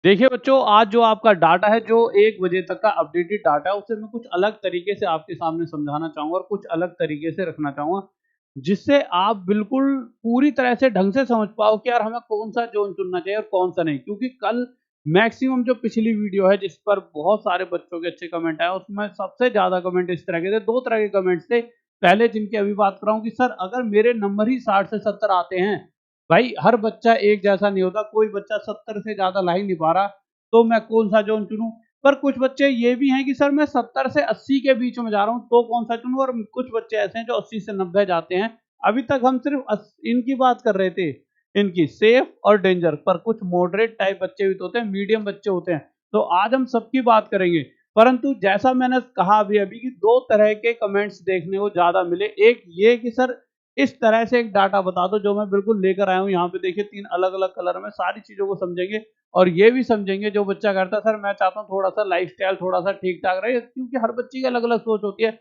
देखिए बच्चों, आज जो आपका डाटा है, जो 1 बजे तक का अपडेटेड डाटा है, उसे मैं कुछ अलग तरीके से आपके सामने समझाना चाहूँगा और कुछ अलग तरीके से रखना चाहूँगा, जिससे आप बिल्कुल पूरी तरह से ढंग से समझ पाओ कि यार हमें कौन-सा ज़ोन चुनना चाहिए और कौन-सा नहीं। क्योंकि कल मैक्सिमम जो पिछली वीडियो है, जिस पर बहुत सारे बच्चों के अच्छे कमेंट आए, उसमें सबसे ज़्यादा कमेंट इस तरह के थे, 2 तरह के कमेंट्स थे। पहले जिनकी अभी बात कर रहा हूँ कि सर अगर मेरे नंबर ही 60 से 70 आते हैं, भाई हर बच्चा एक जैसा नहीं होता, कोई बच्चा 70 से ज़्यादा ला ही नहीं पा रहा, तो मैं कौन-सा ज़ोन चुनूँ? पर कुछ बच्चे ये भी हैं कि सर मैं 70 से 80 के बीच में जा रहा हूँ, तो कौन-सा चुनूँ? और कुछ बच्चे ऐसे हैं जो 80 से 90 जाते हैं। अभी तक हम सिर्फ़ इनकी बात कर रहे थे, इनकी सेफ और डेंजर, पर कुछ मॉडरेट टाइप बच्चे भी तो होते हैं, मीडियम बच्चे होते हैं। तो आज हम सबकी बात करेंगे। परंतु जैसा मैंने कहा अभी-अभी कि 2 तरह के कमेंट्स देखने को ज़्यादा मिले। एक ये कि सर इस तरह से एक डाटा बता दो, जो मैं बिल्कुल लेकर आया हूँ। यहाँ पे देखिए 3 अलग-अलग कलर में सारी चीज़ों को समझेंगे। और ये भी समझेंगे जो बच्चा करता है, सर मैं चाहता हूँ थोड़ा-सा लाइफ़स्टाइल थोड़ा-सा ठीक-ठाक रहे, क्योंकि हर बच्चे की अलग-अलग सोच होती है।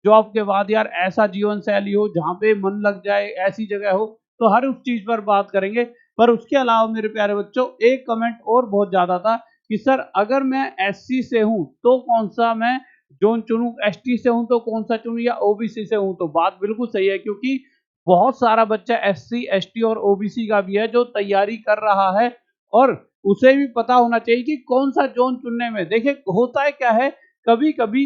जॉब के बाद यार ऐसा जीवन शैली हो जहाँ पे मन लग जाए, ऐसी जगह हो, तो हर उस चीज़ पर बात करेंगे। पर उसके अलावा मेरे प्यारे बच्चों, एक कमेंट और बहुत ज़्यादा था कि सर अगर मैं एससी से हूँ, तो कौन-सा मैं ज़ोन चुनूँ? एसटी से हूँ तो कौन-सा चुनूँ या ओबीसी से हूँ? तो बात बिल्कुल सही है, क्योंकि बहुत सारा बच्चा एससी, एसटी और ओबीसी का भी है जो तैयारी कर रहा है, और उसे भी पता होना चाहिए कि कौन-सा ज़ोन चुनने में। देखिए होता है क्या है, कभी-कभी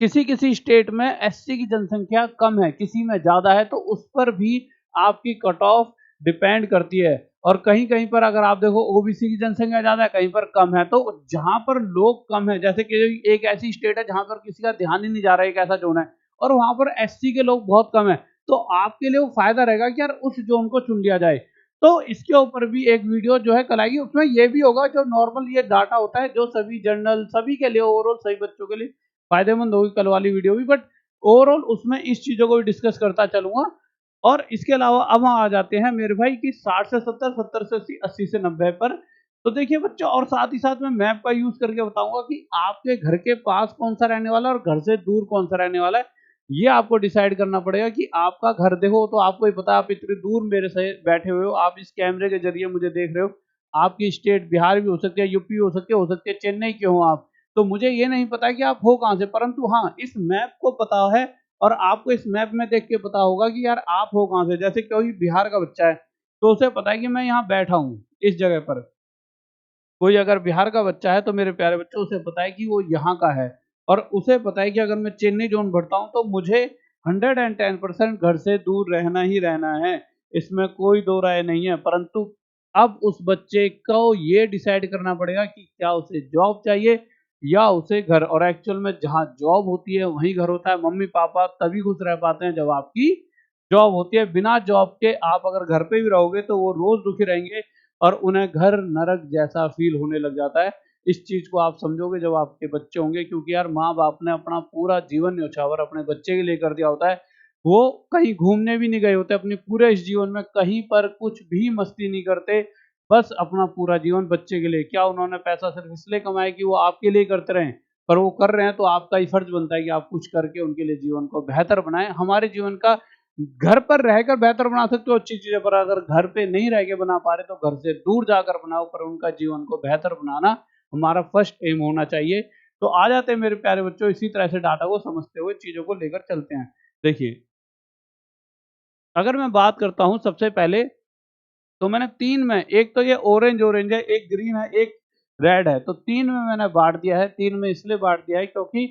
किसी-किसी स्टेट में एससी की जनसंख्या कम है, किसी में ज़्यादा है, तो उस पर भी आपकी कट ऑफ डिपेंड करती है। और कहीं-कहीं पर अगर आप देखो ओबीसी की जनसंख्या ज़्यादा है, कहीं पर कम है। तो जहाँ पर लोग कम हैं, जैसे कि एक ऐसी स्टेट है जहाँ पर किसी का ध्यान ही नहीं जा रहा है, एक ऐसा ज़ोन है, और वहाँ पर एससी के लोग बहुत कम हैं, तो आपके लिए वो फ़ायदा रहेगा कि यार उस ज़ोन को चुन लिया जाए। तो इसके ऊपर भी एक वीडियो जो है कल आएगी, उसमें ये भी होगा जो नॉर्मल ये डाटा होता है, जो सभी जनरल सभी के लिए ओवरऑल सभी बच्चों के लिए फ़ायदेमंद होगी कल वाली वीडियो भी, बट ओवरऑल उसमें इस चीज़ों को भी डिस्कस करता चलूँगा। और इसके अलावा अब हम आ जाते हैं मेरे भाई कि 60 से 70, 70 से 80, 80 से 90 पर। तो देखिए बच्चों, और साथ ही साथ मैं मैप का यूज़ करके बताऊँगा कि आपके घर के पास कौन-सा रहने वाला है और घर से दूर कौन-सा रहने वाला है। ये आपको डिसाइड करना पड़ेगा कि आपका घर देखो तो आपको ही पता है, आप इतनी दूर मेरे से बैठे हुए हो, आप इस कैमरे के ज़रिए मुझे देख रहे हो। आपकी स्टेट बिहार भी हो सकती है, यूपी हो सकती है, चेन्नई के हो आप। तो मुझे ये नहीं पता कि आप हो कहाँ से, परंतु हाँ, इस मैप को पता है, और आपको इस मैप में देख के पता होगा कि यार आप हो कहाँ से। जैसे कोई बिहार का बच्चा है, तो उसे पता है कि मैं यहाँ बैठा हूँ, इस जगह पर। कोई अगर बिहार का बच्चा है, तो मेरे प्यारे बच्चों, उसे पता है कि वो यहाँ का है, और उसे पता है कि अगर मैं चेन्नई ज़ोन भरता हूँ, तो मुझे 110% घर से दूर रहना ही रहना है। इसमें कोई दो राय नहीं है। परंतु अब उस बच्चे को ये डिसाइड करना पड़ेगा कि क्या उसे जॉब चाहिए या उसे घर, और एक्चुअल में जहाँ जॉब होती है वहीं घर होता है। मम्मी-पापा तभी खुश रह पाते हैं जब आपकी जॉब होती है। बिना जॉब के आप अगर घर पे भी रहोगे, तो वो रोज़ दुखी रहेंगे और उन्हें घर नरक जैसा फ़ील होने लग जाता है। इस चीज़ को आप समझोगे जब आपके बच्चे होंगे, क्योंकि यार माँ-बाप ने अपना पूरा जीवन न्योछावर अपने बच्चे के लिए कर दिया होता है। वो कहीं घूमने भी नहीं गए होते अपने पूरे इस जीवन में, कहीं पर कुछ भी मस्ती नहीं करते, बस अपना पूरा जीवन बच्चे के लिए। क्या उन्होंने पैसा सिर्फ़ इसलिए कमाया कि वो आपके लिए करते रहें? पर वो कर रहे हैं, तो आपका ही फर्ज़ बनता है कि आप कुछ करके उनके लिए जीवन को बेहतर बनाएँ। हमारे जीवन का घर पर रहकर बेहतर बना सकते हो अच्छी चीज़ें, पर अगर घर पे नहीं रह के बना पा रहे, तो घर से दूर जाकर बनाओ, पर उनका जीवन को बेहतर बनाना हमारा फर्स्ट एम होना चाहिए। तो आ जाते हैं मेरे प्यारे बच्चों, इसी तरह से डाटा को समझते हुए चीज़ों को लेकर चलते हैं। देखिए, अगर मैं बात करता हूँ सबसे पहले, तो मैंने 3 में, एक तो ये ऑरेंज है, एक ग्रीन है, एक रेड है, तो 3 में मैंने बाँट दिया है। 3 में इसलिए बाँट दिया है क्योंकि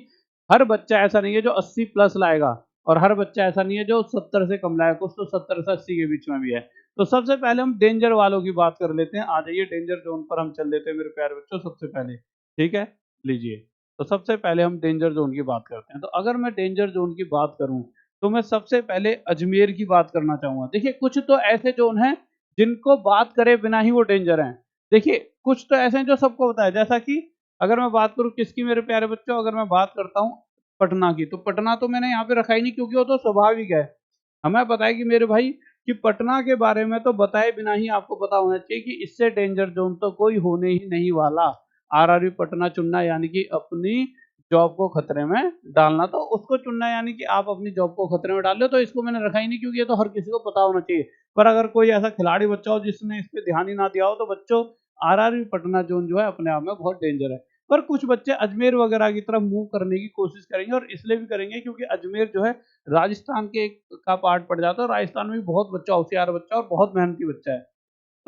हर बच्चा ऐसा नहीं है जो 80 प्लस लाएगा, और हर बच्चा ऐसा नहीं है जो 70 से कम लाएगा, कुछ तो 70 से 80 के बीच में भी है। तो सबसे पहले हम डेंजर वालों की बात कर लेते हैं। आ जाइए डेंजर ज़ोन पर हम चल लेते हैं मेरे प्यारे बच्चों सबसे पहले, ठीक है? लीजिए, तो सबसे पहले हम डेंजर ज़ोन की बात करते हैं। तो अगर मैं डेंजर ज़ोन की बात करूँ, तो मैं सबसे पहले अजमेर की बात करना चाहूँगा। देखिए, कुछ तो ऐसे ज़ोन हैं जिनको बात करे बिना ही वो डेंजर हैं। देखिए, कुछ तो ऐसे हैं जो सबको पता है, जैसा कि अगर मैं बात करूँ किसकी मेरे प्यारे बच्चों, अगर मैं बात करता हूँ पटना की, तो पटना तो मैंने यहाँ पे रखा ही नहीं, क्योंकि वो तो स्वाभाविक है। हमें पता है कि मेरे भाई कि पटना के बारे में तो बताए बिना ही आपको पता होना चाहिए कि इससे डेंजर ज़ोन तो कोई होने ही नहीं वाला। आरआरबी पटना चुनना यानी कि अपनी जॉब को खतरे में डालना, तो उसको चुनना यानी कि आप अपनी जॉब को खतरे में डाल रहे हो, तो इसको मैंने रखा ही नहीं, क्योंकि ये तो हर किसी को पता होना चाहिए। पर अगर कोई ऐसा खिलाड़ी बच्चा हो जिसने इस पे ध्यान ही ना दिया हो, तो बच्चों आरआरबी पटना जोन जो है अपने आप में बहुत डेंजर है। पर कुछ बच्चे अजमेर वगैरह की तरफ मूव करने की कोशिश करेंगे, और इसलिए भी करेंगे क्योंकि अजमेर जो है राजस्थान के का पार्ट पड़ जाता है, और राजस्थान में भी बहुत बच्चा होशियार बच्चा और बहुत मेहनती बच्चा है।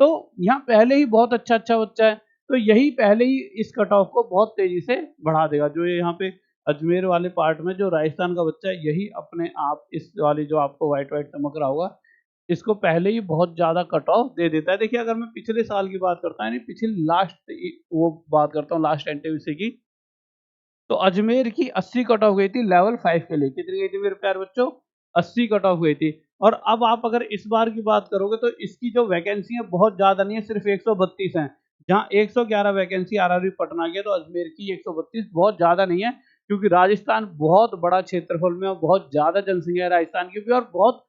तो यहाँ पहले ही बहुत अच्छा बच्चा है, तो यही पहले ही इस कट ऑफ को बहुत तेजी से बढ़ा देगा। जो ये यहाँ पे अजमेर वाले पार्ट में जो राजस्थान का बच्चा है, यही अपने आप इस वाली जो आपको व्हाइट व्हाइट चमक रहा होगा, इसको पहले ही बहुत ज्यादा कट ऑफ दे देता है। देखिए, अगर मैं पिछले साल की बात करता हूँ, यानी पिछली लास्ट वो बात करता हूँ, लास्ट एनटीपीसी की, तो अजमेर की 80 कट ऑफ गई थी लेवल 5 के लिए। कितनी गई थी मेरे प्यारे बच्चों? 80 कट ऑफ गई थी। और अब आप अगर इस बार की बात करोगे तो इसकी जो वैकेंसी है बहुत ज्यादा नहीं है, सिर्फ 132 है। जहां 111 वैकेंसी आरआरबी पटना की है, तो अजमेर की 132 बहुत ज्यादा नहीं है, क्योंकि राजस्थान बहुत बड़ा क्षेत्रफल में और बहुत ज्यादा जनसंख्या है राजस्थान की भी, और बहुत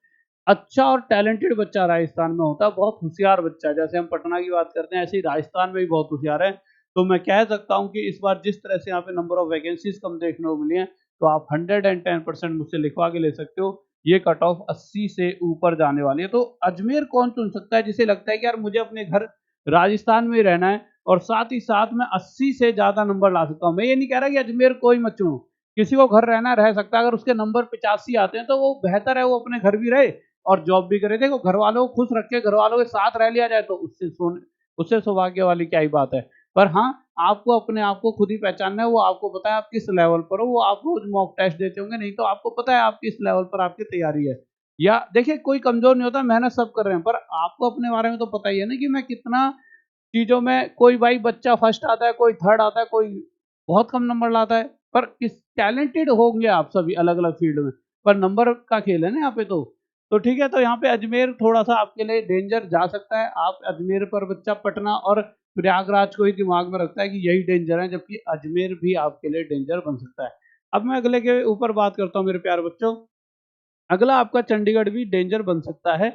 अच्छा और टैलेंटेड बच्चा राजस्थान में होता है, बहुत होशियार बच्चा है। जैसे हम पटना की बात करते हैं, ऐसे ही राजस्थान में भी बहुत होशियार है। तो मैं कह सकता हूँ कि इस बार जिस तरह से यहाँ पे नंबर ऑफ वैकेंसीज कम देखने को मिली है, तो आप 110% मुझसे लिखवा के ले सकते हो, ये कट ऑफ 80 से ऊपर जाने वाली है। तो अजमेर कौन चुन सकता है जिसे लगता है कि यार मुझे अपने घर राजस्थान में ही रहना है, और साथ ही साथ मैं 80 से ज्यादा नंबर ला सकता हूँ। मैं ये नहीं कह रहा कि अजमेर कोई मत चुनो, किसी को घर रहना रह सकता है। अगर उसके नंबर 85 आते हैं तो वो बेहतर है, वो अपने घर भी रहे और जॉब भी करे। देखो, घर वालों को खुश रखे, घर वालों के साथ रह लिया जाए, तो उससे सौभाग्य वाली क्या ही बात है। पर हाँ, आपको अपने आप को खुद ही पहचानना है। वो आपको पता है आप किस लेवल पर हो, वो आप रोज मॉक टेस्ट देते होंगे, नहीं तो आपको पता है आप किस लेवल पर आपकी तैयारी है। या देखिए, कोई कमजोर नहीं होता, मेहनत सब कर रहे हैं, पर आपको अपने बारे में तो पता ही है ना कि मैं कितना चीजों में, कोई भाई बच्चा फर्स्ट आता है, कोई थर्ड आता है, कोई बहुत कम नंबर लाता है, पर किस टैलेंटेड होंगे आप सभी अलग अलग फील्ड में, पर नंबर का खेल है ना यहाँ पे। तो ठीक है, तो यहाँ पे अजमेर थोड़ा सा आपके लिए डेंजर जा सकता है। आप अजमेर पर बच्चा पटना और प्रयागराज को ही दिमाग में रखता है कि यही डेंजर है, जबकि अजमेर भी आपके लिए डेंजर बन सकता है। अब मैं अगले के ऊपर बात करता हूँ मेरे प्यारे बच्चों। अगला आपका चंडीगढ़ भी डेंजर बन सकता है।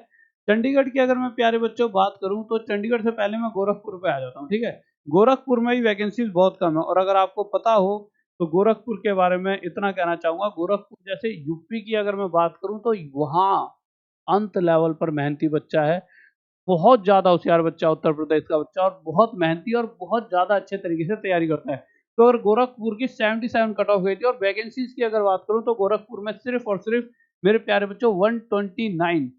चंडीगढ़ की अगर मैं प्यारे बच्चों बात करूं, तो चंडीगढ़ से पहले मैं गोरखपुर पे आ जाता हूं, ठीक है। गोरखपुर में ही वैकेंसीज बहुत कम है, और अगर आपको पता हो तो गोरखपुर के बारे में इतना कहना चाहूंगा, गोरखपुर जैसे यूपी की अगर मैं बात करूं, तो वहाँ अंत लेवल पर मेहनती बच्चा है, बहुत ज्यादा होशियार बच्चा, उत्तर प्रदेश का बच्चा, और बहुत मेहनती और बहुत ज्यादा अच्छे तरीके से तैयारी करता है। तो अगर गोरखपुर की 77 कट ऑफ गई थी, और वैकेंसीज की अगर बात करूं तो गोरखपुर में सिर्फ और सिर्फ मेरे प्यारे बच्चों 129,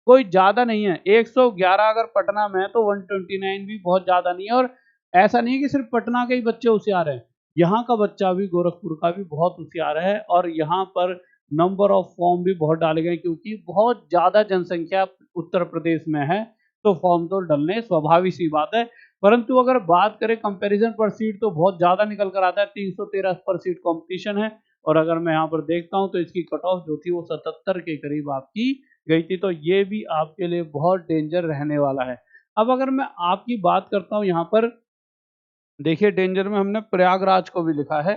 कोई ज्यादा नहीं है। 111 अगर पटना में है, तो 129 भी बहुत ज्यादा नहीं है। और ऐसा नहीं है कि सिर्फ पटना के ही बच्चे होशियार हैं, यहाँ का बच्चा भी, गोरखपुर का भी बहुत होशियार है। और यहाँ पर नंबर ऑफ फॉर्म भी बहुत डाले गए, क्योंकि बहुत ज्यादा जनसंख्या उत्तर प्रदेश में है, तो फॉर्म तो डलने स्वाभाविक सी बात है। परंतु अगर बात करें कंपैरिजन पर सीट, तो बहुत ज्यादा निकल कर आता है, 313 पर सीट कंपटीशन है। और अगर मैं यहाँ पर देखता हूँ, तो इसकी कट ऑफ जो थी वो 77 के करीब आपकी गई थी, तो ये भी आपके लिए बहुत डेंजर रहने वाला है। अब अगर मैं आपकी बात करता हूँ यहाँ पर, देखिए डेंजर में हमने प्रयागराज को भी लिखा है।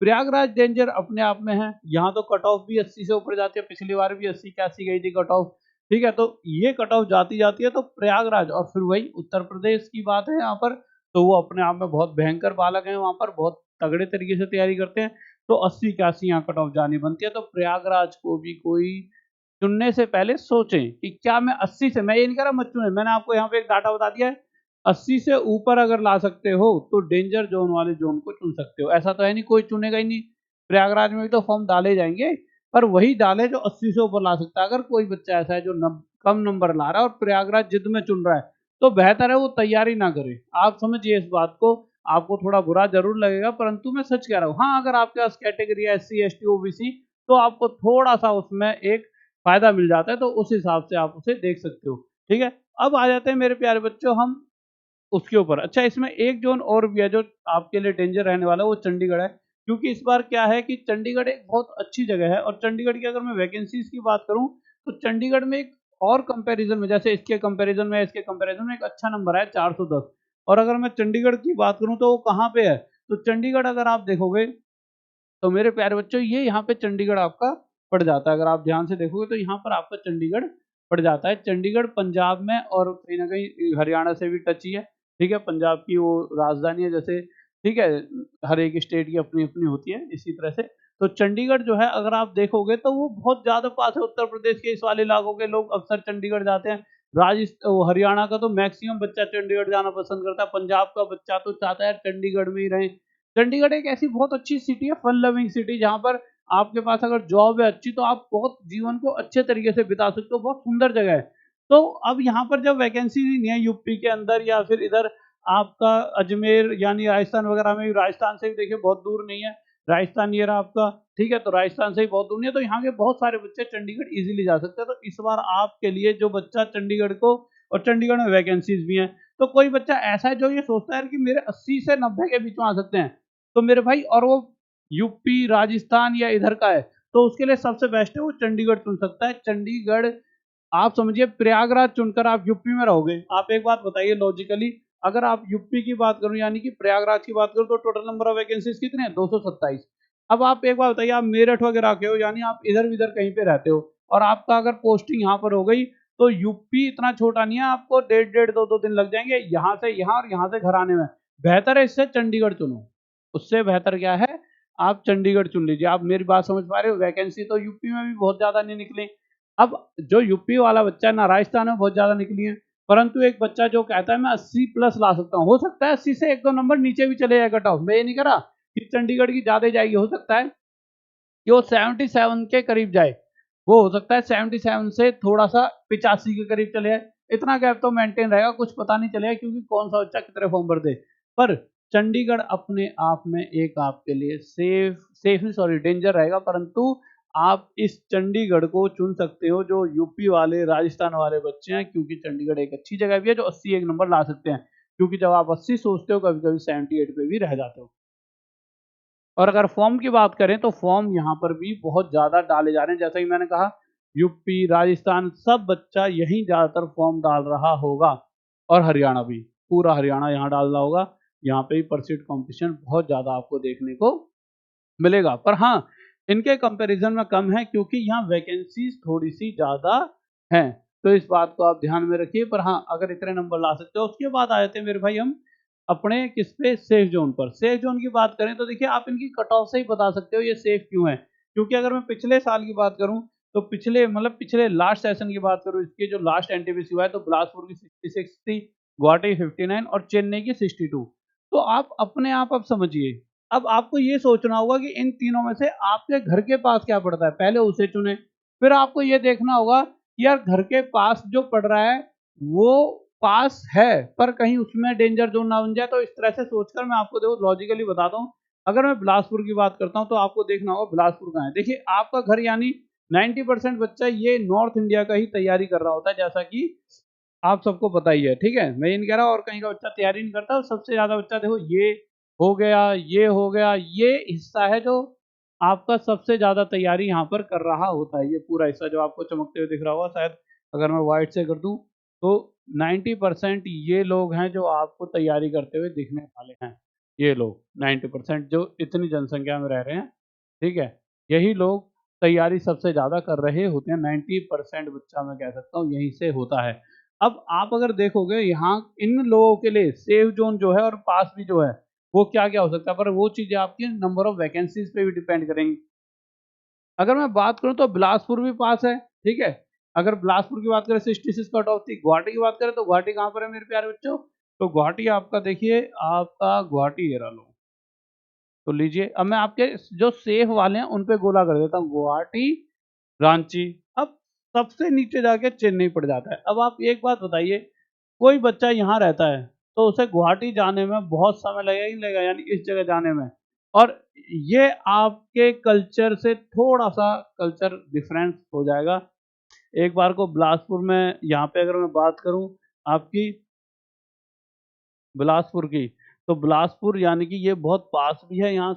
प्रयागराज डेंजर अपने आप में है, यहाँ तो कट ऑफ भी 80 से ऊपर जाती है, पिछली बार भी 80-81 गई थी कट ऑफ, ठीक है। तो ये कट ऑफ जाती जाती है, तो प्रयागराज, और फिर वही उत्तर प्रदेश की बात है यहाँ पर, तो वो अपने आप में बहुत भयंकर बालक हैं, वहाँ पर बहुत तगड़े तरीके से तैयारी करते हैं। तो 80-81 यहाँ कट ऑफ जानी बनती है, तो प्रयागराज को भी कोई चुनने से पहले सोचें कि क्या मैं 80 से, मैं ये नहीं कह रहा मत चुने, मैंने आपको यहाँ पे एक डाटा बता दिया है। 80 से ऊपर अगर ला सकते हो, तो डेंजर जोन वाले जोन को चुन सकते हो। ऐसा तो है नहीं कोई चुनेगा ही नहीं, प्रयागराज में भी तो फॉर्म डाले जाएंगे, पर वही डाले जो 80 से ऊपर ला सकता है। अगर कोई बच्चा ऐसा है जो कम नंबर ला रहा है और प्रयागराज जिद में चुन रहा है, तो बेहतर है वो तैयारी ना करे। आप समझिए इस बात को, आपको थोड़ा बुरा जरूर लगेगा, परंतु मैं सच कह रहा हूँ। हाँ, अगर आपके पास कैटेगरी है SC ST OBC, तो आपको थोड़ा सा उसमें एक फायदा मिल जाता है, तो उस हिसाब से आप उसे देख सकते हो, ठीक है। अब आ जाते हैं मेरे प्यारे बच्चों हम उसके ऊपर। अच्छा, इसमें एक जोन और भी है जो आपके लिए डेंजर रहने वाला है, वो चंडीगढ़ है। क्योंकि इस बार क्या है कि चंडीगढ़ एक बहुत अच्छी जगह है, और चंडीगढ़ की अगर मैं वैकेंसीज की बात करूं, तो चंडीगढ़ में एक और कंपैरिजन में, जैसे इसके कंपैरिजन में एक अच्छा नंबर है 410। और अगर मैं चंडीगढ़ की बात करूं तो वो कहाँ पे है, तो चंडीगढ़ अगर आप देखोगे, तो मेरे प्यारे बच्चों ये यहाँ पे चंडीगढ़ आपका पड़ जाता है। अगर आप ध्यान से देखोगे तो यहाँ पर आपका चंडीगढ़ पड़ जाता है। चंडीगढ़ पंजाब में, और कहीं ना कहीं हरियाणा से भी टच ही है, ठीक है। पंजाब की वो राजधानी है जैसे, ठीक है। हर एक स्टेट की अपनी अपनी होती है इसी तरह से। तो चंडीगढ़ जो है अगर आप देखोगे, तो वो बहुत ज्यादा पास है उत्तर प्रदेश के। इस वाले इलाकों के लोग अक्सर चंडीगढ़ जाते हैं, हरियाणा का तो मैक्सिमम बच्चा चंडीगढ़ जाना पसंद करता है, पंजाब का बच्चा तो चाहता है चंडीगढ़ में ही रहें। चंडीगढ़ एक ऐसी बहुत अच्छी सिटी है, फन लविंग सिटी, जहाँ पर आपके पास अगर जॉब है अच्छी तो आप बहुत जीवन को अच्छे तरीके से बिता सकते हो, बहुत सुंदर जगह है। तो अब यहाँ पर जब वैकेंसी नहीं है यूपी के अंदर या फिर इधर आपका अजमेर यानी राजस्थान वगैरह में, राजस्थान से भी देखिए बहुत दूर नहीं है, राजस्थान ये रहा आपका, ठीक है, तो राजस्थान से ही बहुत दूर नहीं है, तो यहाँ के बहुत सारे बच्चे चंडीगढ़ इजीली जा सकते हैं। तो इस बार आपके लिए जो बच्चा चंडीगढ़ को, और चंडीगढ़ में वैकेंसीज भी हैं, तो कोई बच्चा ऐसा है जो ये सोचता है कि मेरे 80 से 90 के बीच में आ सकते हैं, तो मेरे भाई, और वो यूपी राजस्थान या इधर का है, तो उसके लिए सबसे बेस्ट है वो चंडीगढ़ चुन सकता है। चंडीगढ़, आप समझिए प्रयागराज चुनकर आप यूपी में रहोगे। आप एक बात बताइए लॉजिकली, अगर आप यूपी की बात करूं यानी कि प्रयागराज की बात करूं, तो टोटल नंबर ऑफ वैकेंसीज कितने हैं? 227। अब आप एक बात बताइए, आप मेरठ वगैरह के हो यानी आप इधर उधर कहीं पे रहते हो, और आपका अगर पोस्टिंग यहाँ पर हो गई, तो यूपी इतना छोटा नहीं है, आपको डेढ़ डेढ़ दो दो दिन लग जाएंगे यहाँ से यहाँ और यहाँ से घर आने में। बेहतर है इससे चंडीगढ़ चुनो, उससे बेहतर क्या है, आप चंडीगढ़ चुन लीजिए। आप मेरी बात समझ पा रहे हो? वैकेंसी तो यूपी में भी बहुत ज्यादा नहीं निकली। अब जो यूपी वाला बच्चा है ना, राजस्थान में बहुत ज्यादा निकली है, परंतु एक बच्चा जो कहता है मैं 80 प्लस ला सकता हूँ, हो सकता है 80 से एक दो नंबर नीचे भी चले जाए कट ऑफ, मैं ये नहीं कह रहा कि चंडीगढ़ की ज्यादा जाएगी, हो सकता है कि वो 77 के करीब जाए, वो हो सकता है 77 से थोड़ा सा 85 के करीब चले जाए, इतना गैप तो मेंटेन रहेगा, कुछ पता नहीं चलेगा क्योंकि कौन सा बच्चा कितने फॉर्म भर दे। पर चंडीगढ़ अपने आप में एक आपके लिए सेफ नहीं, सॉरी, डेंजर रहेगा, परंतु आप इस चंडीगढ़ को चुन सकते हो जो यूपी वाले राजस्थान वाले बच्चे हैं, क्योंकि चंडीगढ़ एक अच्छी जगह भी है जो 80 एक नंबर ला सकते हैं, क्योंकि जब आप 80 सोचते हो कभी कभी 78 पे भी रह जाते हो। और अगर फॉर्म की बात करें तो फॉर्म यहाँ पर भी बहुत ज़्यादा डाले जा रहे हैं, जैसा कि मैंने कहा यूपी राजस्थान सब बच्चा यहीं ज़्यादातर फॉर्म डाल रहा होगा, और हरियाणा भी, पूरा हरियाणा यहाँ डाल रहा होगा। यहाँ पे ही परसीट कंपटीशन बहुत ज़्यादा आपको देखने को मिलेगा, पर हाँ, इनके कंपैरिजन में कम है क्योंकि यहाँ वैकेंसीज थोड़ी सी ज़्यादा हैं, तो इस बात को आप ध्यान में रखिए। पर हाँ, अगर इतने नंबर ला सकते हो, उसके बाद आ जाते हैं मेरे भाई हम अपने किस पे, सेफ जोन पर। सेफ जोन की बात करें तो देखिए आप इनकी कट ऑफ से ही बता सकते हो ये सेफ क्यों है, क्योंकि अगर मैं पिछले साल की बात करूं, तो पिछले लास्ट सेशन की बात करूं, इसके जो लास्ट एनटीपीसी हुआ है, तो बिलासपुर की 66 थी, गुवाहाटी 59 और चेन्नई की 62। तो आप अपने आप अब समझिए, अब आपको ये सोचना होगा कि इन तीनों में से आपके घर के पास क्या पड़ता है, पहले उसे चुने। फिर आपको ये देखना होगा कि यार घर के पास जो पड़ रहा है वो पास है, पर कहीं उसमें डेंजर जोन ना बन जाए। तो इस तरह से सोचकर मैं आपको देखो लॉजिकली बताता हूँ। अगर मैं बिलासपुर की बात करता हूँ तो आपको देखना होगा बिलासपुर कहाँ है। देखिए आपका घर यानी 90% बच्चा ये नॉर्थ इंडिया का ही तैयारी कर रहा होता है, जैसा कि आप सबको पता ही है, ठीक है, मैं ये नहीं कह रहा और कहीं का बच्चा तैयारी नहीं करता। सबसे ज्यादा बच्चा देखो ये हो गया, ये हो गया, ये हिस्सा है जो आपका सबसे ज्यादा तैयारी यहाँ पर कर रहा होता है। ये पूरा हिस्सा जो आपको चमकते हुए दिख रहा होगा, शायद अगर मैं व्हाइट से कर दूं तो 90% ये लोग हैं जो आपको तैयारी करते हुए दिखने वाले हैं। ये लोग 90% जो इतनी जनसंख्या में रह रहे हैं, ठीक है, यही लोग तैयारी सबसे ज्यादा कर रहे होते हैं। 90% बच्चा मैं कह सकता हूँ यहीं से होता है। अब आप अगर देखोगे यहाँ इन लोगों के लिए सेफ जोन जो है और पास भी जो है वो क्या क्या हो सकता है, पर वो चीजें आपकी नंबर ऑफ वैकेंसीज पे भी डिपेंड करेंगी। अगर मैं बात करूं तो बिलासपुर भी पास है, ठीक है, अगर बिलासपुर की बात करें 66 कट ऑफ थी। गुवाहाटी की बात करें तो गुवाहाटी कहाँ पर है मेरे प्यारे बच्चों, तो गुवाहाटी आपका देखिए, आपका गुवाहाटी ये रहा लो, तो लीजिए अब मैं आपके जो सेफ वाले हैं उन पे गोला कर देता हूँ, गुवाहाटी, रांची। अब सबसे नीचे जाके चेन्नई पड़ जाता है। अब आप एक बात बताइए, कोई बच्चा यहाँ रहता है तो उसे गुवाहाटी जाने में बहुत समय लगेगा ही लगेगा, यानी इस जगह जाने में, और ये आपके कल्चर से थोड़ा सा कल्चर डिफरेंस हो जाएगा। एक बार को बिलासपुर में, यहाँ पे अगर मैं बात करूँ आपकी बिलासपुर की, तो बिलासपुर यानी कि ये बहुत पास भी है यहाँ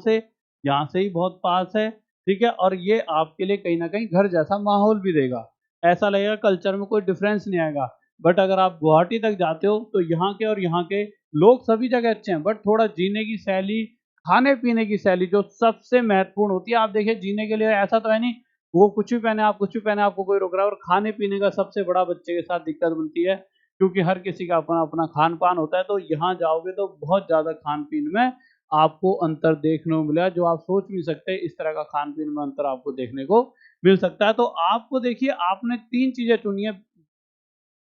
से ही बहुत पास है, ठीक है, और ये आपके लिए कहीं ना कहीं घर जैसा माहौल भी देगा, ऐसा लगेगा कल्चर में कोई डिफरेंस नहीं आएगा। बट अगर आप गुवाहाटी तक जाते हो तो यहाँ के और यहाँ के लोग सभी जगह अच्छे हैं, बट थोड़ा जीने की शैली, खाने पीने की शैली जो सबसे महत्वपूर्ण होती है। आप देखिए जीने के लिए ऐसा तो है नहीं वो कुछ भी पहने, आप कुछ भी पहने, आपको कोई रोक रहा है, और खाने पीने का सबसे बड़ा बच्चे के साथ दिक्कत बनती है, क्योंकि हर किसी का अपना अपना खान पान होता है। तो यहाँ जाओगे तो बहुत ज्यादा खान पीन में आपको अंतर देखने को मिलेगा, जो आप सोच नहीं सकते इस तरह का खान पीन में अंतर आपको देखने को मिल सकता है। तो आपको देखिए आपने तीन चीजें चुनी है,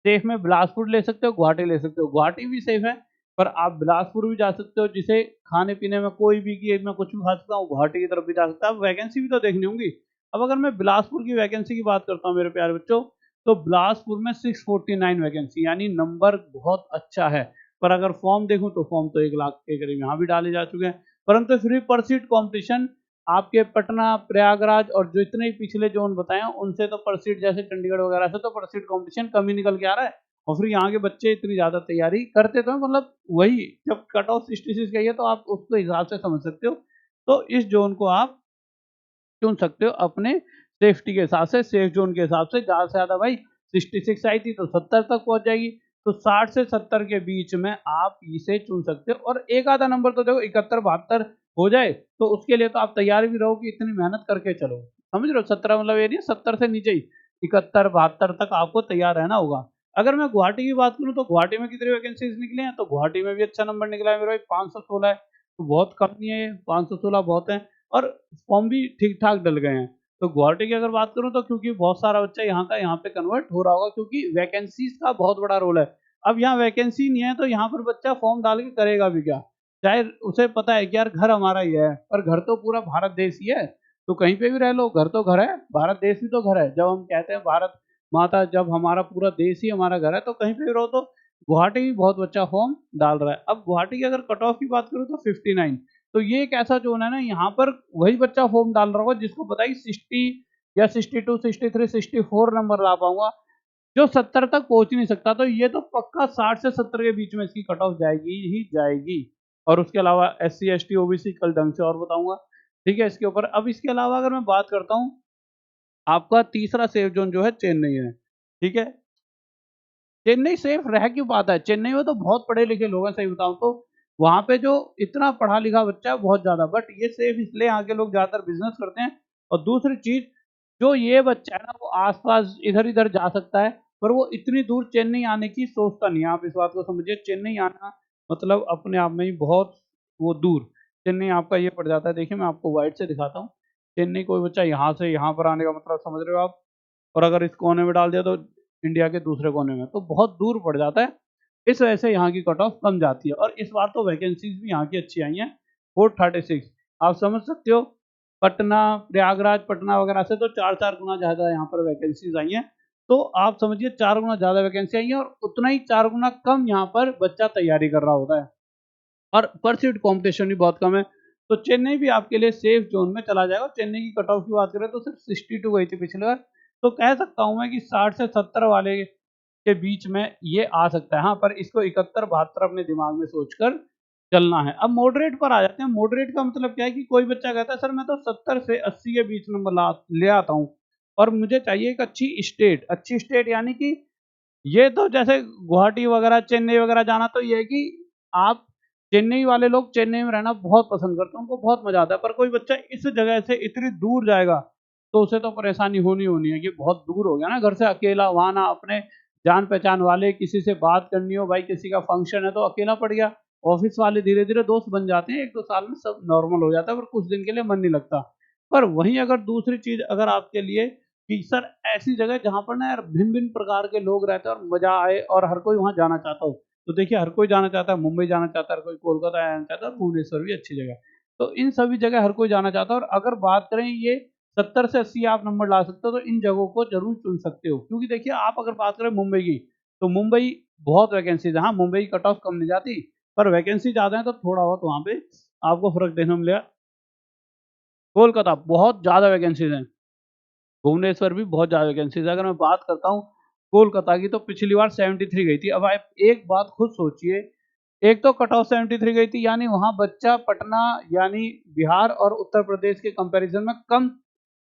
सेफ में बिलासपुर ले सकते हो, गुवाहाटी ले सकते हो। गुवाहाटी भी सेफ है, पर आप बिलासपुर भी जा सकते हो, जिसे खाने पीने में कोई भी कि मैं कुछ भी खा सकता हूँ, गुवाहाटी की तरफ भी जा सकता है। अब वैकेंसी भी तो देखनी होंगी। अब अगर मैं बिलासपुर की वैकेंसी की बात करता हूँ मेरे प्यारे बच्चों, तो बिलासपुर में 649 वैकेंसी, यानी नंबर बहुत अच्छा है। पर अगर फॉर्म देखूं तो फॉर्म तो 1 लाख के करीब यहाँ भी डाले जा चुके हैं, परंतु फिर भी पर सीट कॉम्पिटिशन आपके पटना, प्रयागराज और जो इतने पिछले जोन बताए हैं उनसे तो पर सीट, जैसे चंडीगढ़ वगैरह से तो पर सीट कॉम्पिटिशन कम ही निकल के आ रहा है। और फिर यहाँ के बच्चे इतनी ज्यादा तैयारी करते तो हैं, मतलब वही जब कट ऑफ 66 गई है तो आप उसके हिसाब से समझ सकते हो। तो इस जोन को आप चुन सकते हो अपने सेफ्टी के हिसाब से, सेफ जोन के हिसाब से। ज्यादा से ज्यादा भाई 66 आई थी तो 70 तक पहुंच जाएगी, तो 60 से 70 के बीच में आप इसे चुन सकते हो। और एक आधा नंबर तो देखो 71 72 हो जाए तो उसके लिए तो आप तैयार भी रहो कि इतनी मेहनत करके चलो, समझ रहे हो। 17 मतलब ये नहीं 70 से नीचे ही, 71 72 तक आपको तैयार रहना होगा। अगर मैं गुवाहाटी की बात करूं तो गुवाहाटी में कितनी वैकेंसीज निकले हैं, तो गुवाहाटी में भी अच्छा नंबर निकला है मेरा भाई, 516 है, तो बहुत कम नहीं है, 516 बहुत है। और फॉर्म भी ठीक ठाक डल गए हैं। तो गुवाहाटी की अगर बात करूं तो क्योंकि बहुत सारा बच्चा यहाँ का यहाँ पे कन्वर्ट हो रहा होगा, क्योंकि वैकेंसीज का बहुत बड़ा रोल है। अब यहाँ वैकेंसी नहीं है तो यहाँ पर बच्चा फॉर्म डाल के करेगा भी क्या, चाहे उसे पता है कि यार घर हमारा ही है, पर घर तो पूरा भारत देश ही है। तो कहीं पे भी रह लो, घर तो घर है, भारत देश भी तो घर है। जब हम कहते हैं भारत माता, जब हमारा पूरा देश ही हमारा घर है, तो कहीं पे भी रहो। तो गुवाहाटी भी बहुत बच्चा फॉर्म डाल रहा है। अब गुवाहाटी की अगर कट ऑफ की बात करूँ तो 59, तो ये एक ऐसा जोन है ना, यहाँ पर वही बच्चा फॉर्म डाल रहा होगा जिसको पता है 60 या 62 63 64 नंबर ला पाऊंगा, जो 70 तक पहुंच ही नहीं सकता। तो ये तो पक्का 60 से 70 के बीच में इसकी कट ऑफ जाएगी ही जाएगी। और उसके अलावा SC ST OBC कल ढंग से और बताऊंगा, ठीक है, इसके ऊपर। अब इसके अलावा अगर मैं बात करता हूँ, आपका तीसरा सेफ जोन जो है चेन्नई है, ठीक है। चेन्नई सेफ रह क्यों पाता है, चेन्नई में तो बहुत पढ़े लिखे लोग हैं, सही बताऊं तो वहां पे जो इतना पढ़ा लिखा बच्चा है बहुत ज्यादा, बट ये सेफ इसलिए यहाँ के लोग ज्यादातर बिजनेस करते हैं। और दूसरी चीज, जो ये बच्चा है ना वो आसपास इधर इधर जा सकता है, पर वो इतनी दूर चेन्नई आने की सोचता नहीं है। आप इस बात को समझिए, चेन्नई आना मतलब अपने आप में ही बहुत वो दूर। चेन्नई आपका ये पड़ जाता है, देखिए मैं आपको वाइट से दिखाता हूँ। चेन्नई कोई बच्चा यहाँ से यहाँ पर आने का मतलब समझ रहे हो आप, और अगर इस कोने में डाल दिया तो इंडिया के दूसरे कोने में, तो बहुत दूर पड़ जाता है। इस वजह से यहाँ की कट ऑफ कम जाती है। और इस बार तो वैकेंसीज भी यहाँ की अच्छी आई हैं, 436। आप समझ सकते हो, पटना, प्रयागराज, पटना वगैरह से तो 4-4 गुना ज़्यादा यहाँ पर वैकेंसीज आई हैं। तो आप समझिए 4 गुना ज़्यादा वैकेंसी आई है, और उतना ही 4 गुना कम यहाँ पर बच्चा तैयारी कर रहा होता है, और पर सीट कॉम्पिटिशन भी बहुत कम है। तो चेन्नई भी आपके लिए सेफ जोन में चला जाएगा। चेन्नई की कट ऑफ की बात करें तो सिर्फ 62 गई थी पिछले बार, तो कह सकता हूं मैं कि 60 से 70 वाले के बीच में ये आ सकता है। हाँ, पर इसको 71 72 अपने दिमाग में सोचकर चलना है। अब मॉडरेट पर आ जाते हैं। मॉडरेट का मतलब क्या है कि कोई बच्चा कहता है सर मैं तो 70 से 80 के बीच नंबर ला ले आता हूँ, और मुझे चाहिए एक अच्छी स्टेट। अच्छी स्टेट यानी कि ये तो जैसे गुवाहाटी वगैरह, चेन्नई वगैरह जाना, तो ये है कि आप, चेन्नई वाले लोग चेन्नई में रहना बहुत पसंद करते हैं, उनको बहुत मजा आता है। पर कोई बच्चा इस जगह से इतनी दूर जाएगा तो उसे तो परेशानी होनी होनी है कि बहुत दूर हो गया ना घर से, अकेला, वहां ना अपने जान पहचान वाले, किसी से बात करनी हो, भाई किसी का फंक्शन है तो अकेला पड़ गया। ऑफिस वाले धीरे धीरे दोस्त बन जाते हैं, 1-2 साल में सब नॉर्मल हो जाता है, पर कुछ दिन के लिए मन नहीं लगता। पर वहीं अगर दूसरी चीज अगर आपके लिए कि सर ऐसी जगह जहाँ पर ना यार भिन्न भिन्न प्रकार के लोग रहते हैं और मजा आए और हर कोई वहां जाना चाहता हो, तो देखिए हर कोई जाना चाहता है, मुंबई जाना चाहता है, हर कोई कोलकाता जाना चाहता है, और भुवनेश्वर भी अच्छी जगह है। तो इन सभी जगह हर कोई जाना चाहता है। और अगर बात करें ये 70 से 80 आप नंबर ला सकते हो, तो इन जगहों को जरूर चुन सकते हो। क्योंकि देखिए आप अगर बात करें मुंबई की, तो मुंबई बहुत वैकेंसीज है। हाँ, मुंबई कट ऑफ कम नहीं जाती, पर वैकेंसी ज्यादा है तो थोड़ा बहुत वहां पे आपको फर्क देखने को मिलेगा। कोलकाता बहुत ज्यादा वैकेंसीज है, भुवनेश्वर भी बहुत ज़्यादा वैकेंसीज है। अगर मैं बात करता हूँ कोलकाता की, तो पिछली बार 73 गई थी। अब आप एक बात खुद सोचिए, एक तो कट ऑफ 73 गई थी, यानी वहां बच्चा पटना यानी बिहार और उत्तर प्रदेश के कंपैरिजन में कम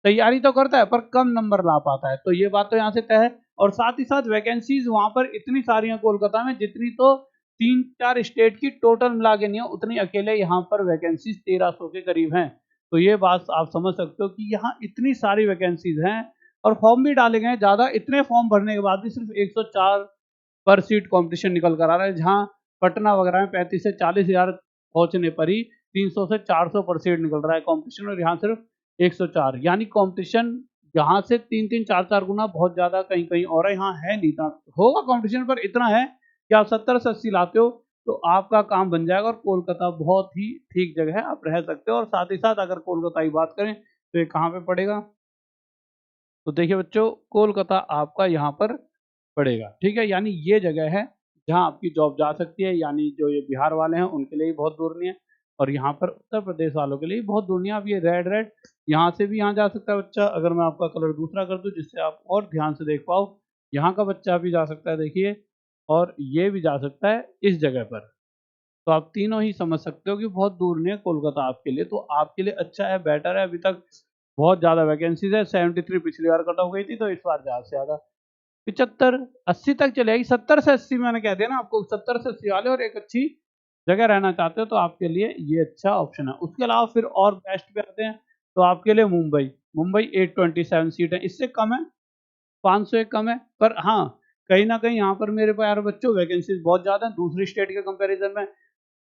तैयारी तो करता है पर कम नंबर ला पाता है। तो ये बात तो यहाँ से तय है। और साथ ही साथ वैकेंसीज वहां पर इतनी सारी हैं कोलकाता में, जितनी तो 3-4 स्टेट की टोटल मिला के नहीं है, उतनी अकेले यहाँ पर वैकेंसीज 1300 के करीब हैं। तो ये बात आप समझ सकते हो कि यहाँ इतनी सारी वैकेंसीज हैं, और फॉर्म भी डाले गए हैं ज्यादा। इतने फॉर्म भरने के बाद भी सिर्फ 104 पर सीट कंपटीशन निकल कर आ रहा है, जहां पटना वगैरह में 35 से 40 हजार पहुंचने पर ही 300 से 400 पर सीट निकल रहा है कंपटीशन, और यहाँ सिर्फ 104, यानी कंपटीशन यहाँ से 3-3 4-4 गुना बहुत ज़्यादा कहीं-कहीं और है, यहाँ है नहीं इतना। होगा कॉम्पिटिशन पर इतना है कि आप 70 से 80 लाते हो तो आपका काम बन जाएगा और कोलकाता बहुत ही ठीक जगह है, आप रह सकते हो। और साथ ही साथ अगर कोलकाता की बात करें तो ये कहाँ पे पड़ेगा? तो देखिए बच्चों, कोलकाता आपका यहाँ पर पड़ेगा, ठीक है? यानी ये जगह है जहाँ आपकी जॉब जा सकती है, यानी जो ये बिहार वाले हैं उनके लिए भी बहुत दूर नहीं है और यहाँ पर उत्तर प्रदेश वालों के लिए भी बहुत दूर नहीं है। अब ये रेड रेड यहाँ से भी यहाँ जा सकता है बच्चा, अगर मैं आपका कलर दूसरा कर दूँ जिससे आप और ध्यान से देख पाओ, यहाँ का बच्चा भी जा सकता है देखिए, और ये भी जा सकता है इस जगह पर। तो आप तीनों ही समझ सकते हो कि बहुत दूर नहीं है कोलकाता आपके लिए, तो आपके लिए अच्छा है, बेटर है। अभी तक बहुत ज़्यादा वैकेंसीज़ है, 73 पिछली बार कट ऑफ गई थी, तो इस बार ज़्यादा से ज़्यादा 75, 80 तक चले आएगी। 70 से 80 मैंने कह दिया ना आपको, 70 से 80 वाले और एक अच्छी जगह रहना चाहते हो तो आपके लिए ये अच्छा ऑप्शन है। उसके अलावा फिर और बेस्ट पे आते हैं तो आपके लिए मुंबई। मुंबई 827 सीट है, इससे कम है, 501 कम है, पर हाँ, कहीं न कहीं यहाँ पर मेरे प्यारे बच्चों वैकेंसीज़ बहुत ज़्यादा हैं दूसरी स्टेट के कंपैरिज़न में।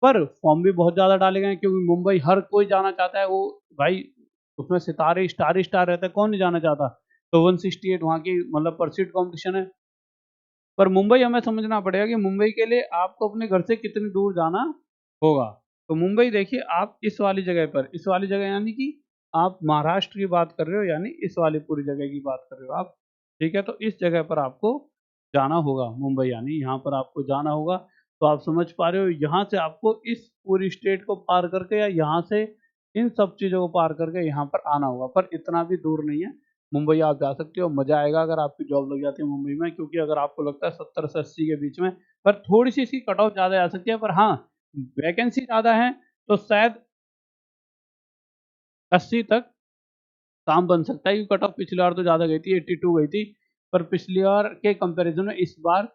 पर फॉर्म भी बहुत ज़्यादा डाले गए हैं क्योंकि मुंबई हर कोई जाना चाहता है। वो भाई उसमें सितारे स्टार ही स्टार रहते हैं, कौन नहीं जाना चाहता? तो 168 वहाँ की मतलब परसीड कॉम्पिटिशन है। पर मुंबई हमें समझना पड़ेगा कि मुंबई के लिए आपको अपने घर से कितनी दूर जाना होगा। तो मुंबई देखिए आप इस वाली जगह पर, इस वाली जगह यानी कि आप महाराष्ट्र की बात कर रहे हो, यानी इस वाली पूरी जगह की बात कर रहे हो आप, ठीक है? तो इस जगह पर आपको जाना होगा, मुंबई यानी यहाँ पर आपको जाना होगा। तो आप समझ पा रहे हो, यहाँ से आपको इस पूरी स्टेट को पार करके या यहाँ से इन सब चीज़ों को पार करके यहाँ पर आना होगा, पर इतना भी दूर नहीं है। मुंबई आप जा सकते हो, मज़ा आएगा अगर आपकी जॉब लग जाती है मुंबई में, क्योंकि अगर आपको लगता है 70 से 80 के बीच में, पर थोड़ी-सी इसकी कट ऑफ ज़्यादा आ सकती है, पर हाँ, वैकेंसी ज़्यादा है, तो शायद 80 तक काम बन सकता है, क्योंकि कट ऑफ पिछली बार तो ज़्यादा गई थी, 82 गई थी, पर पिछली बार के कंपैरिज़न में इस बार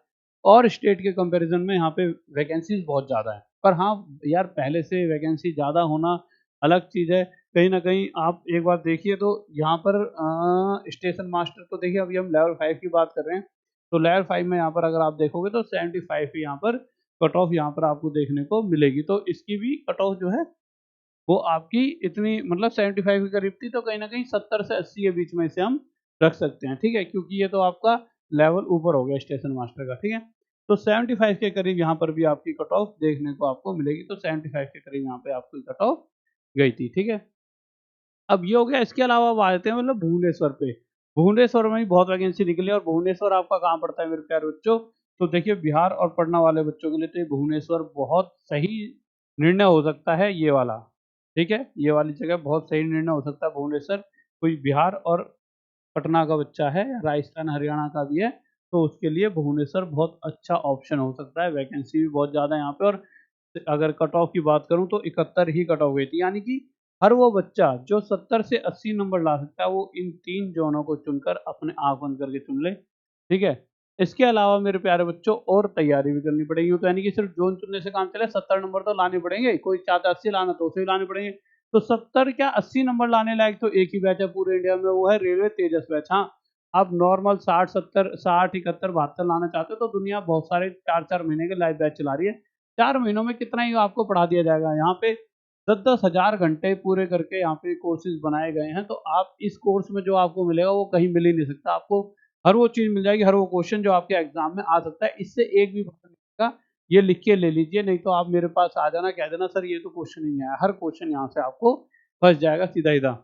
और स्टेट के कंपैरिज़न में यहाँ पे वैकेंसीज़ बहुत ज़्यादा हैं। पर हाँ, यार पहले से वैकेंसी ज़्यादा होना अलग चीज़ है। कहीं न कहीं आप एक बार देखिए तो यहाँ पर स्टेशन मास्टर तो देखिए अभी हम लेवल 5 की बात कर रहे हैं, तो लेवल 5 में यहाँ पर अगर आप देखोगे तो 75 ही यहाँ पर कट ऑफ यहाँ पर आपको देखने को मिलेगी। तो इसकी भी कट ऑफ जो है वो आपकी इतनी मतलब 75 के करीब थी, तो कहीं न कहीं 70 से 80 के बीच में इसे हम रख सकते हैं, ठीक है? क्योंकि ये तो आपका लेवल ऊपर हो गया स्टेशन मास्टर का, ठीक है? तो 75 के करीब यहाँ पर भी आपकी कट ऑफ देखने को आपको मिलेगी, तो 75 के करीब यहाँ पे आपकी कट ऑफ गई थी, ठीक है? अब ये हो गया, इसके अलावा अब आ जाते हैं मतलब भुवनेश्वर पे। भुवनेश्वर में भी बहुत वैकेंसी निकली है और भुवनेश्वर आपका कहाँ पड़ता है मेरे प्यारे बच्चों? तो देखिए बिहार और पटना वाले बच्चों के लिए तो ये भुवनेश्वर बहुत सही निर्णय हो सकता है ये वाला, ठीक है? ये वाली जगह बहुत सही निर्णय हो सकता है भुवनेश्वर। कोई बिहार और पटना का बच्चा है, राजस्थान, हरियाणा का भी है, तो उसके लिए भुवनेश्वर बहुत अच्छा ऑप्शन हो सकता है। वैकेंसी भी बहुत ज़्यादा है यहाँ पे और अगर कट ऑफ की बात करूँ तो 71 ही कट ऑफ गई थी, यानी कि हर वो बच्चा जो 70 से 80 नंबर ला सकता है, वो इन 3 ज़ोनों को चुनकर अपने आँख बंद करके चुन ले, ठीक है? इसके अलावा मेरे प्यारे बच्चों और तैयारी भी करनी पड़ेगी, यूँ तो यानी कि सिर्फ ज़ोन चुनने से काम चले, 70 नंबर तो लाने पड़ेंगे, कोई चाहता है 80 लाना तो उसे भी लाने पड़ेंगे। तो 70 क्या 80 नंबर लाने लायक तो एक ही बैच है पूरे इंडिया में, वो है रेलवे तेजस बैच। हाँ, आप नॉर्मल 60, 70, 60, 71, 72 लाना चाहते हो तो दुनिया बहुत सारे 4-4 महीने के लाइव बैच चला रही है। 4 महीनों में कितना ही आपको पढ़ा दिया जाएगा। यहाँ पे 10-10 हज़ार घंटे पूरे करके यहाँ पे कोर्सेज़ बनाए गए हैं, तो आप इस कोर्स में जो आपको मिलेगा वो कहीं मिल ही नहीं सकता। आपको हर वो चीज़ मिल जाएगी, हर वो क्वेश्चन जो आपके एग्ज़ाम में आ सकता है, इससे एक भी बार नहीं आएगा। ये लिख के ले लीजिए, नहीं तो आप मेरे पास आ जाना, कह देना सर ये तो क्वेश्चन ही नहीं आया। हर क्वेश्चन यहाँ से आपको फँस जाएगा सीधा-सीधा।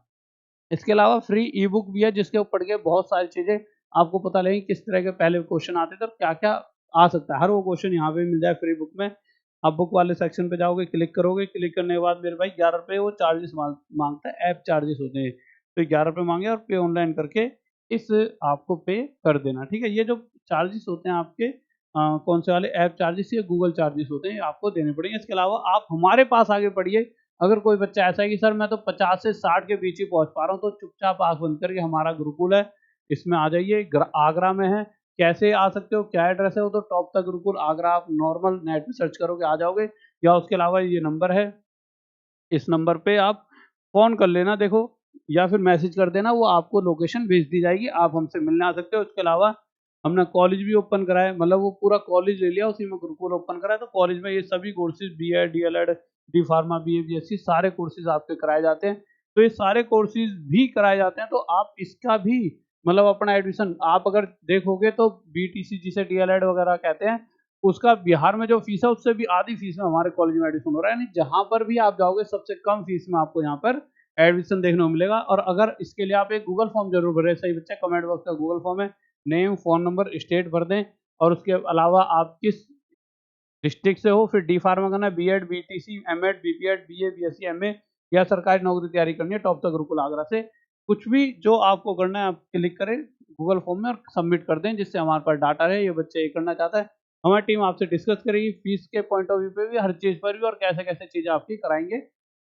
इसके अलावा फ्री ई बुक भी है जिसके ऊपर पढ़ के बहुत सारी चीज़ें आपको पता लगेगी, किस तरह के पहले क्वेश्चन आते थे और क्या-क्या आ सकता है। हर वो क्वेश्चन यहाँ पे मिल जाए फ्री बुक में। आप बुक वाले सेक्शन पे जाओगे, क्लिक करोगे, क्लिक करने के बाद मेरे भाई ₹11 वो चार्जेस माँगता है, ऐप चार्जेस होते हैं। तो ₹11 माँगे और पे ऑनलाइन करके इस आपको पे कर देना, ठीक है? ये जो चार्जेस होते हैं आपके कौन से वाले ऐप चार्जेस या गूगल चार्जेस होते हैं, ये आपको देने पड़ेंगे। इसके अलावा आप हमारे पास आके पढ़िए। अगर कोई बच्चा ऐसा है कि सर मैं तो 50 से 60 के बीच ही पहुँच पा रहा हूँ, तो चुपचाप आँख बंद करके हमारा गुरुकुल है, इसमें आ जाइए। आगरा में है। कैसे आ सकते हो, क्या एड्रेस है? वो तो टॉप तक गुरुकुल आगरा, आप नॉर्मल नेट में सर्च करोगे आ जाओगे, या उसके अलावा ये नंबर है, इस नंबर पे आप फ़ोन कर लेना देखो, या फिर मैसेज कर देना, वो आपको लोकेशन भेज दी जाएगी, आप हमसे मिलने आ सकते हो। उसके अलावा हमने कॉलेज भी ओपन करा है, मतलब वो पूरा कॉलेज ले लिया, उसी में गुरुकुल ओपन करा है, तो कॉलेज में ये सभी courses BEd, DElEd, D pharma, BA, BSc सारे कोर्सेज़ आपके कराए जाते हैं। तो ये सारे कोर्सेज़ भी कराए जाते हैं, तो आप इसका भी मतलब अपना एडमिशन आप अगर देखोगे तो बीटीसी जिसे डीएलएड वगैरह कहते हैं, उसका बिहार में जो फीस है उससे भी आधी फीस में हमारे कॉलेज में एडमिशन हो रहा है। यानी जहाँ पर भी आप जाओगे सबसे कम फीस में आपको यहाँ पर एडमिशन देखने को मिलेगा। और अगर इसके लिए आप एक गूगल फॉर्म जरूर भरें, सही बच्चे, कमेंट बॉक्स का गूगल फॉर्म है, नेम, फोन नंबर, स्टेट भर दें, और उसके अलावा आप किस डिस्ट्रिक्ट से हो, फिर डी फार्मा करना है, BEd, BTC, MEd, BPEd, BA, BSc, MA, या सरकारी नौकरी तैयारी करनी है टॉप तक गुरुकुल आगरा से, कुछ भी जो आपको करना है आप क्लिक करें गूगल फॉर्म में और सबमिट कर दें, जिससे हमारे पास डाटा है ये बच्चे ये करना चाहता है। हमारी टीम आपसे डिस्कस करेगी फीस के पॉइंट ऑफ व्यू पे भी, हर चीज़ पर भी, और कैसे कैसे चीज़ें आपकी कराएंगे।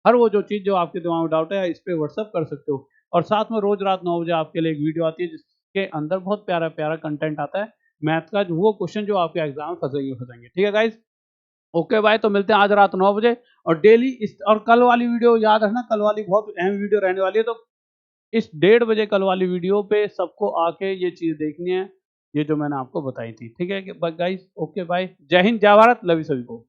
हर वो जो चीज़ जो आपके दिमाग में डाउट है इस पर व्हाट्सअप कर सकते हो। और साथ में रोज रात 9 बजे आपके लिए एक वीडियो आती है जिसके अंदर बहुत प्यारा प्यारा कंटेंट आता है मैथ का, जो वो क्वेश्चन जो आपके एग्जाम में फंसेंगे फंसेंगे। ठीक है गाइज, ओके बाय। तो मिलते हैं आज रात 9 बजे। और डेली इस, और कल वाली वीडियो याद रखना, कल वाली बहुत अहम वीडियो रहने वाली है, तो इस 1:30 बजे कल वाली वीडियो पे सबको आके ये चीज देखनी है, ये जो मैंने आपको बताई थी। ठीक है गाइस, ओके बाय, जय हिंद, जय भारत, लव यू सभी को।